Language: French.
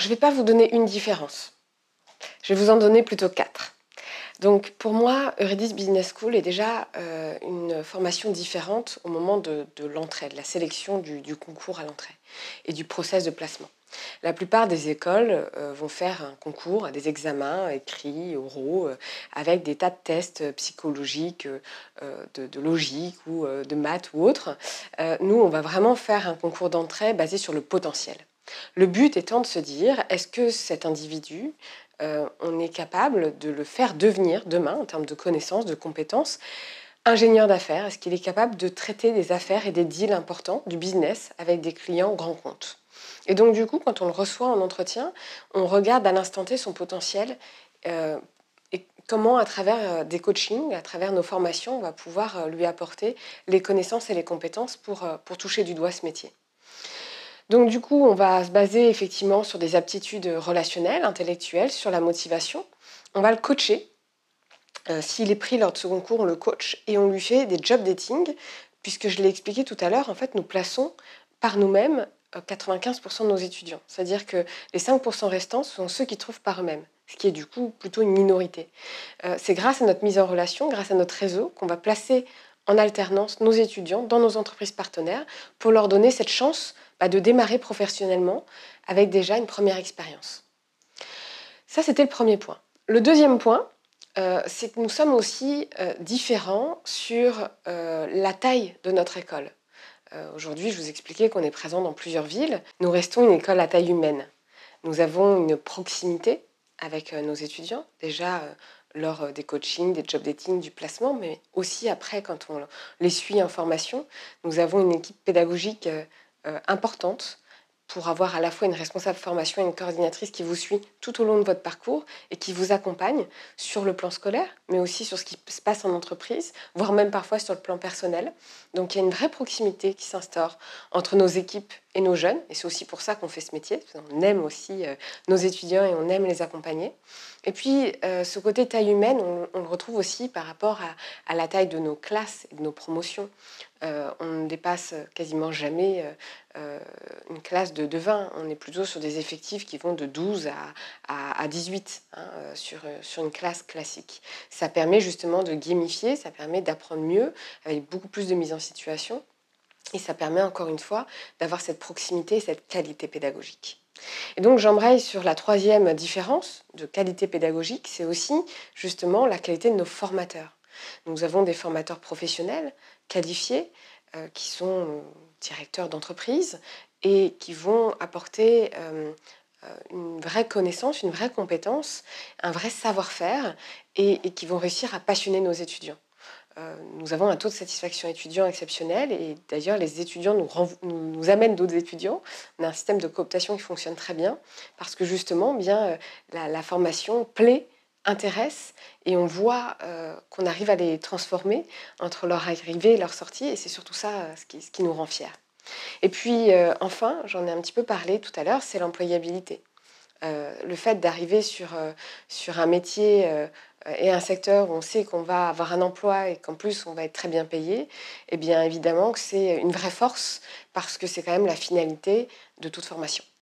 Je ne vais pas vous donner une différence. Je vais vous en donner plutôt 4. Donc pour moi, Eurydice Business School est déjà une formation différente au moment de l'entrée, de la sélection du concours à l'entrée et du process de placement. La plupart des écoles vont faire un concours, des examens écrits, oraux, avec des tas de tests psychologiques, de logique ou de maths ou autres. Nous, on va vraiment faire un concours d'entrée basé sur le potentiel. Le but étant de se dire, est-ce que cet individu, on est capable de le faire devenir demain, en termes de connaissances, de compétences, ingénieur d'affaires? Est-ce qu'il est capable de traiter des affaires et des deals importants, du business, avec des clients grands comptes? Et donc, du coup, quand on le reçoit en entretien, on regarde à l'instant T son potentiel et comment, à travers des coachings, à travers nos formations, on va pouvoir lui apporter les connaissances et les compétences pour toucher du doigt ce métier. Donc, du coup, on va se baser effectivement sur des aptitudes relationnelles, intellectuelles, sur la motivation. On va le coacher. S'il est pris lors de ce concours, on le coach et on lui fait des job dating, puisque je l'ai expliqué tout à l'heure, en fait, nous plaçons par nous-mêmes 95% de nos étudiants. C'est-à-dire que les 5% restants sont ceux qui trouvent par eux-mêmes, ce qui est du coup plutôt une minorité. C'est grâce à notre mise en relation, grâce à notre réseau, qu'on va placer en alternance nos étudiants dans nos entreprises partenaires pour leur donner cette chance de démarrer professionnellement avec déjà une première expérience. Ça, c'était le premier point. Le deuxième point, c'est que nous sommes aussi différents sur la taille de notre école. Aujourd'hui, je vous expliquais qu'on est présent dans plusieurs villes. Nous restons une école à taille humaine. Nous avons une proximité avec nos étudiants, déjà lors des coachings, des job dating, du placement, mais aussi après, quand on les suit en formation, nous avons une équipe pédagogique importante pour avoir à la fois une responsable formation et une coordinatrice qui vous suit tout au long de votre parcours et qui vous accompagne sur le plan scolaire, mais aussi sur ce qui se passe en entreprise, voire même parfois sur le plan personnel. Donc il y a une vraie proximité qui s'instaure entre nos équipes et nos jeunes, et c'est aussi pour ça qu'on fait ce métier. On aime aussi nos étudiants et on aime les accompagner. Et puis ce côté taille humaine, on le retrouve aussi par rapport à la taille de nos classes et de nos promotions. On ne dépasse quasiment jamais une classe de 20. On est plutôt sur des effectifs qui vont de 12 à 18 sur une classe classique. Ça permet justement de gamifier, ça permet d'apprendre mieux, avec beaucoup plus de mise en situation. Et ça permet encore une fois d'avoir cette proximité et cette qualité pédagogique. Et donc j'embraye sur la troisième différence de qualité pédagogique, c'est aussi justement la qualité de nos formateurs. Nous avons des formateurs professionnels qualifiés qui sont directeurs d'entreprise et qui vont apporter une vraie connaissance, une vraie compétence, un vrai savoir-faire et qui vont réussir à passionner nos étudiants. Nous avons un taux de satisfaction étudiant exceptionnel et d'ailleurs les étudiants nous amènent d'autres étudiants. On a un système de cooptation qui fonctionne très bien parce que justement la formation plaît, intéresse et on voit qu'on arrive à les transformer entre leur arrivée et leur sortie et c'est surtout ça ce qui nous rend fiers. Et puis enfin, j'en ai un petit peu parlé tout à l'heure, c'est l'employabilité. Le fait d'arriver sur un métier et un secteur où on sait qu'on va avoir un emploi et qu'en plus on va être très bien payé, eh bien évidemment que c'est une vraie force parce que c'est quand même la finalité de toute formation.